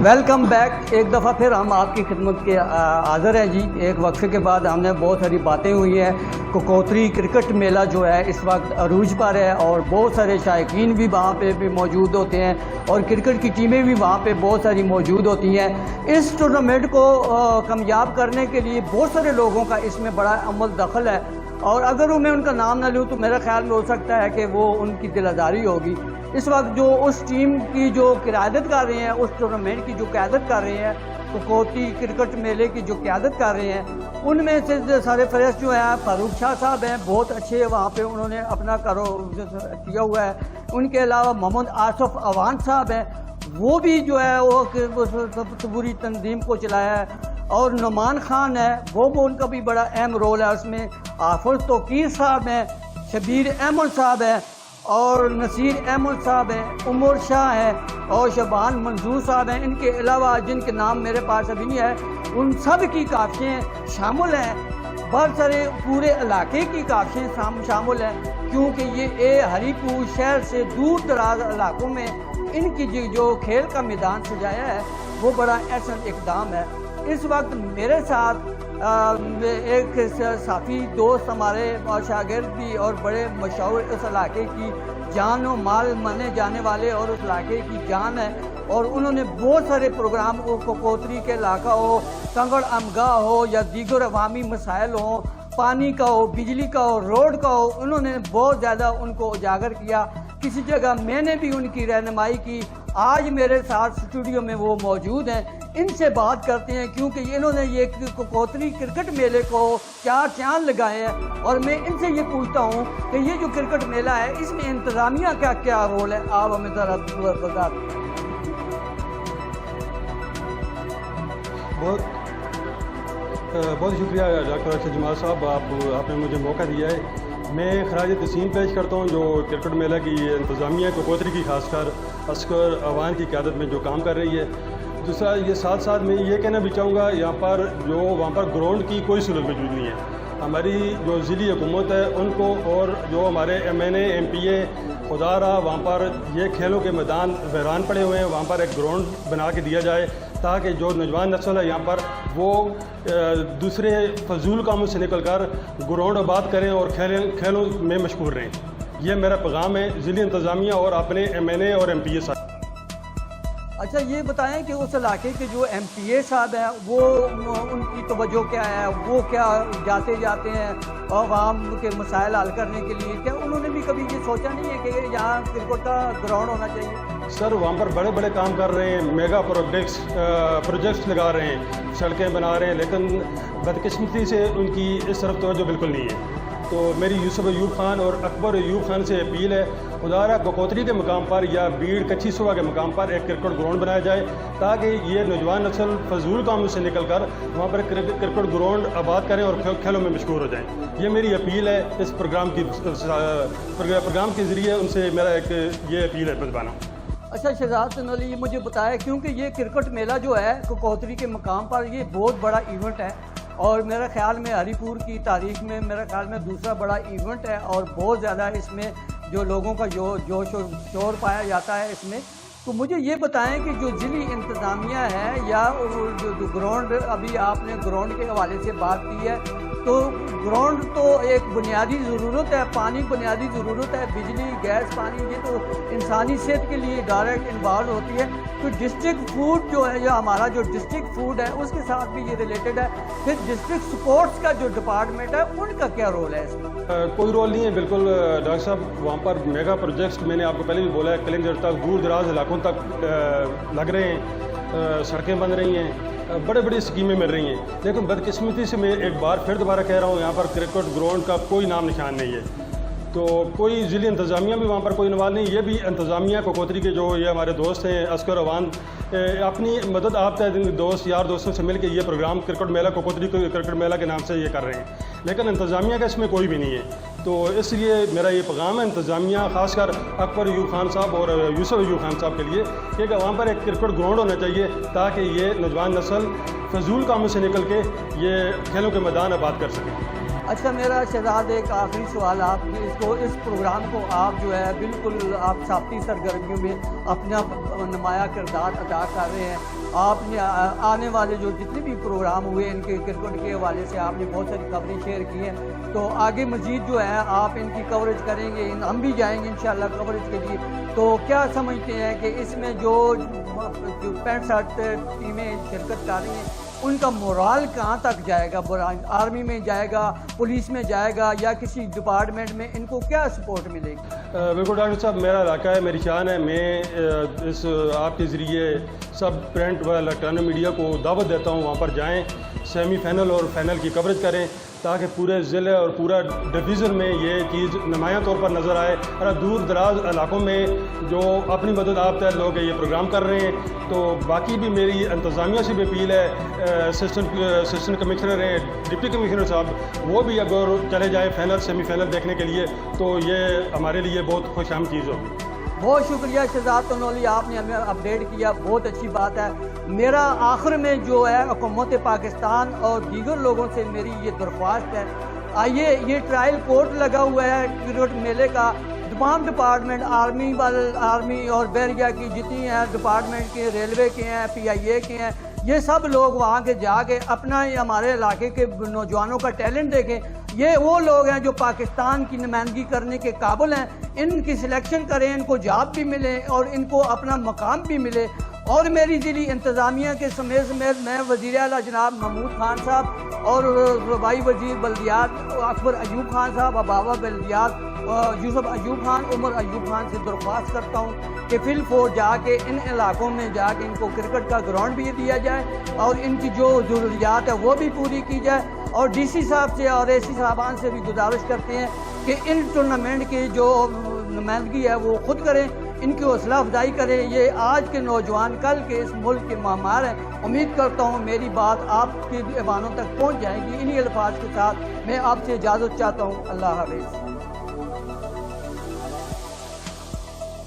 Welcome back. ایک دفعہ پھر ہم آپ کی خدمت کے حاضر ہیں جی. ایک وقفے کے بعد ہم نے بہت ساری باتیں ہوئی ہیں. کوکوتری کرکٹ میلہ جو ہے اس وقت عروج پر ہے اور بہت سارے شائقین بھی وہاں پہ بھی موجود ہوتے ہیں اور کرکٹ کی ٹیمیں بھی وہاں پہ بہت ساری موجود ہوتی ہیں. اس ٹورنامنٹ کو کامیاب کرنے کے لیے بہت سارے لوگوں کا اس میں بڑا عمل دخل ہے اور اگر میں ان کا نام نہ لوں تو میرا خیال میں ہو سکتا ہے کہ وہ ان کی دل آزاری ہوگی. اس وقت جو اس ٹیم کی جو قیادت کر رہے ہیں, اس ٹورنامنٹ کی جو قیادت کر رہے ہیں, کوکوتری کرکٹ میلے کی جو قیادت کر رہے ہیں, ان میں سے سارے فہرست جو ہیں فاروق شاہ صاحب ہیں, بہت اچھے وہاں پہ انہوں نے اپنا کیا ہوا ہے. ان کے علاوہ محمد آصف اوان صاحب ہیں, وہ بھی جو ہے وہ پوری تنظیم کو چلایا ہے. اور نعمان خان ہے, وہ ان کا بھی بڑا اہم رول ہے اس میں. حافظ توقیر صاحب ہیں, شبیر احمد صاحب ہیں اور نصیر احمد صاحب ہیں, عمر شاہ ہیں اور شبان منظور صاحب ہیں. ان کے علاوہ جن کے نام میرے پاس ابھی نہیں ہے, ان سب کی کاوشیں شامل ہیں. بہت سارے پورے علاقے کی کاوشیں شامل ہیں کیونکہ یہ ہری پور شہر سے دور دراز علاقوں میں ان کی جو کھیل کا میدان سجایا ہے وہ بڑا احسن اقدام ہے. اس وقت میرے ساتھ ایک ساتھی دوست ہمارے شاگرد بھی اور بڑے مشہور اس علاقے کی جان و مال مانے جانے والے اور اس علاقے کی جان ہے اور انہوں نے بہت سارے پروگرام کوکوتری کے علاقہ ہو, کنگڑ امگاہ ہو یا دیگر عوامی مسائل ہوں, پانی کا ہو, بجلی کا ہو, روڈ کا ہو, انہوں نے بہت زیادہ ان کو اجاگر کیا. کسی جگہ میں نے بھی ان کی رہنمائی کی. آج میرے ساتھ اسٹوڈیو میں وہ موجود ہیں, ان سے بات کرتے ہیں کیونکہ انہوں نے یہ کوکوتری کرکٹ میلے کو 4 چاند لگائے ہیں اور میں ان سے یہ پوچھتا ہوں کہ یہ جو کرکٹ میلہ ہے اس میں انتظامیہ کا کیا رول ہے, آپ ہمیں ذرا بتا دیں. بہت شکریہ ڈاکٹر ارشد جمال صاحب, آپ نے مجھے موقع دیا ہے. میں خراج تحسین پیش کرتا ہوں جو کرکٹ میلہ کی انتظامیہ کوکوتری کی خاص کر عسکر عوان کی قیادت میں جو کام کر رہی ہے. دوسرا یہ ساتھ میں یہ کہنا بھی چاہوں گا یہاں پر وہاں پر گراؤنڈ کی کوئی سہولت موجود نہیں ہے. ہماری جو ضلعی حکومت ہے ان کو اور جو ہمارے MNA MPA خدا رہا وہاں پر یہ کھیلوں کے میدان ویران پڑے ہوئے ہیں, وہاں پر ایک گراؤنڈ بنا کے دیا جائے تاکہ جو نوجوان نسل ہے یہاں پر وہ دوسرے فضول کاموں سے نکل کر گراؤنڈ آباد کریں اور کھیلوں میں مشغول رہیں. یہ میرا پیغام ہے ضلعی انتظامیہ اور اپنے MNA اور MPA صاحب. اچھا یہ بتائیں کہ اس علاقے کے جو MPA صاحب ہیں وہ ان کی توجہ کیا ہے, وہ کیا جاتے ہیں عوام کے مسائل حل کرنے کے لیے, کیا انہوں نے بھی کبھی یہ سوچا نہیں ہے کہ یہاں کرکٹ کا گراؤنڈ ہونا چاہیے؟ سر وہاں پر بڑے بڑے کام کر رہے ہیں, میگا پروجیکٹس لگا رہے ہیں, سڑکیں بنا رہے ہیں, لیکن بدقسمتی سے ان کی اس طرف توجہ بالکل نہیں ہے. تو میری یوسف ایوب خان اور اکبر ایوب خان سے اپیل ہے, خدا کوکوتری کے مقام پر یا بیڑ کچھی صوبہ کے مقام پر ایک کرکٹ گراؤنڈ بنایا جائے تاکہ یہ نوجوان نسل فضول کاموں سے نکل کر وہاں پر کرکٹ گراؤنڈ آباد کریں اور کھیلوں میں مشغول ہو جائیں. یہ میری اپیل ہے اس پروگرام کے ذریعے ان سے میرا ایک یہ اپیل ہے بتانا. اچھا شہزاد علی, یہ مجھے بتایا کیونکہ یہ کرکٹ میلہ جو ہے کوکوتری کے مقام پر یہ بہت بڑا ایونٹ ہے اور میرا خیال میں ہری پور کی تاریخ میں میرا خیال میں دوسرا بڑا ایونٹ ہے اور بہت زیادہ اس میں جو لوگوں کا جوش و شور پایا جاتا ہے اس میں. تو مجھے یہ بتائیں کہ جو ضلعی انتظامیہ ہے یا جو گراؤنڈ, ابھی آپ نے گراؤنڈ کے حوالے سے بات کی ہے, تو گراؤنڈ تو ایک بنیادی ضرورت ہے, پانی بنیادی ضرورت ہے, بجلی گیس پانی یہ تو انسانی صحت کے لیے ڈائریکٹ انوالو ہوتی ہے. تو ڈسٹرکٹ فوڈ جو ہے یا ہمارا جو ڈسٹرکٹ فوڈ ہے اس کے ساتھ بھی یہ ریلیٹڈ ہے. پھر ڈسٹرکٹ سپورٹس کا جو ڈپارٹمنٹ ہے ان کا کیا رول ہے اس میں؟ کوئی رول نہیں ہے بالکل ڈاکٹر صاحب. وہاں پر میگا پروجیکٹس میں نے آپ کو پہلے بھی بولا ہے کلنجر تک دور دراز علاقوں تک لگ رہے ہیں, سڑکیں بن رہی ہیں, بڑے بڑی اسکیمیں مل رہی ہیں, لیکن بدقسمتی سے میں ایک بار پھر دوبارہ کہہ رہا ہوں یہاں پر کرکٹ گراؤنڈ کا کوئی نام نشان نہیں ہے. تو کوئی ضلعی انتظامیہ بھی وہاں پر کوئی انوالو نہیں. یہ بھی انتظامیہ کوکوتری کے جو یہ ہمارے دوست ہیں عسکر عوان اپنی مدد آپ دوست یار دوستوں سے مل کے یہ پروگرام کرکٹ میلہ کوکوتری کرکٹ میلہ کے نام سے یہ کر رہے ہیں, لیکن انتظامیہ کا اس میں کوئی بھی نہیں ہے. تو اس لیے میرا یہ پیغام ہے انتظامیہ خاص کر اکبر ایوب خان صاحب اور یوسف ایوب خان صاحب کے لیے کہ وہاں پر ایک کرکٹ گراؤنڈ ہونا چاہیے تاکہ یہ نوجوان نسل فضول کاموں سے نکل کے یہ کھیلوں کے میدان آباد کر سکیں. اچھا میرا شہزاد ایک آخری سوال آپ اس پروگرام کو آپ جو ہے بالکل آپ ثقافتی سرگرمیوں میں اپنا نمایاں کردار ادا کر رہے ہیں. آپ نے آنے والے جو جتنے بھی پروگرام ہوئے ان کے کرکٹ کے حوالے سے آپ نے بہت ساری خبریں شیئر کی ہیں, تو آگے مزید جو ہے آپ ان کی کوریج کریں گے, ہم بھی جائیں گے انشاءاللہ کوریج کے لیے. تو کیا سمجھتے ہیں کہ اس میں جو 65 ٹیمیں شرکت کر رہی ہیں ان کا مورال کہاں تک جائے گا؟ آرمی میں جائے گا, پولیس میں جائے گا, یا کسی ڈپارٹمنٹ میں ان کو کیا سپورٹ ملے گی؟ بالکل ڈاکٹر صاحب, میرا علاقہ ہے, میری شان ہے. میں اس آپ کے ذریعے سب پرنٹ و الیکٹرانک میڈیا کو دعوت دیتا ہوں وہاں پر جائیں, سیمی فائنل اور فائنل کی کوریج کریں تاکہ پورے ضلع اور پورا ڈویژن میں یہ چیز نمایاں طور پر نظر آئے. اور دور دراز علاقوں میں جو اپنی مدد آپ تحت لوگ یہ پروگرام کر رہے ہیں, تو باقی بھی میری انتظامیہ سے بھی اپیل ہے, اسسٹنٹ کمشنر ہیں, ڈپٹی کمشنر صاحب, وہ بھی اگر چلے جائیں فائنل سیمی فائنل دیکھنے کے لیے تو یہ ہمارے لیے بہت خوش آمد چیز ہوگی. بہت شکریہ شہزاد تنولی, آپ نے ہمیں اپڈیٹ کیا, بہت اچھی بات ہے. میرا آخر میں جو ہے حکومت پاکستان اور دیگر لوگوں سے میری یہ درخواست ہے, آئیے یہ ٹرائل کورٹ لگا ہوا ہے کرکٹ میلے کا, تمام ڈپارٹمنٹ آرمی اور بحریہ کی جتنی ہیں ڈپارٹمنٹ کے, ریلوے کے ہیں, PIA کے ہیں, یہ سب لوگ وہاں کے جا کے اپنا ہمارے علاقے کے نوجوانوں کا ٹیلنٹ دیکھیں. یہ وہ لوگ ہیں جو پاکستان کی نمائندگی کرنے کے قابل ہیں, ان کی سلیکشن کریں, ان کو جاب بھی ملے اور ان کو اپنا مقام بھی ملے. اور میری ضلعی انتظامیہ کے سمیت میں وزیر اعلیٰ جناب محمود خان صاحب اور صوبائی وزیر بلدیات اکبر ایوب خان صاحب, ابابا بلدیات یوسف ایوب خان, عمر ایوب خان سے درخواست کرتا ہوں کہ فی الفور جا کے ان علاقوں میں جا کے ان کو کرکٹ کا گراؤنڈ بھی دیا جائے اور ان کی جو ضروریات ہے وہ بھی پوری کی جائے. اور DC صاحب سے اور AC صاحبان سے بھی گزارش کرتے ہیں کہ ان ٹورنامنٹ کی جو نمائندگی ہے وہ خود کریں, ان کی حوصلہ افزائی کریں. یہ آج کے نوجوان کل کے اس ملک کے معمار ہیں. امید کرتا ہوں میری بات آپ کے ایوانوں تک پہنچ جائے گی. انہی الفاظ کے ساتھ میں آپ سے اجازت چاہتا ہوں. اللہ حافظ.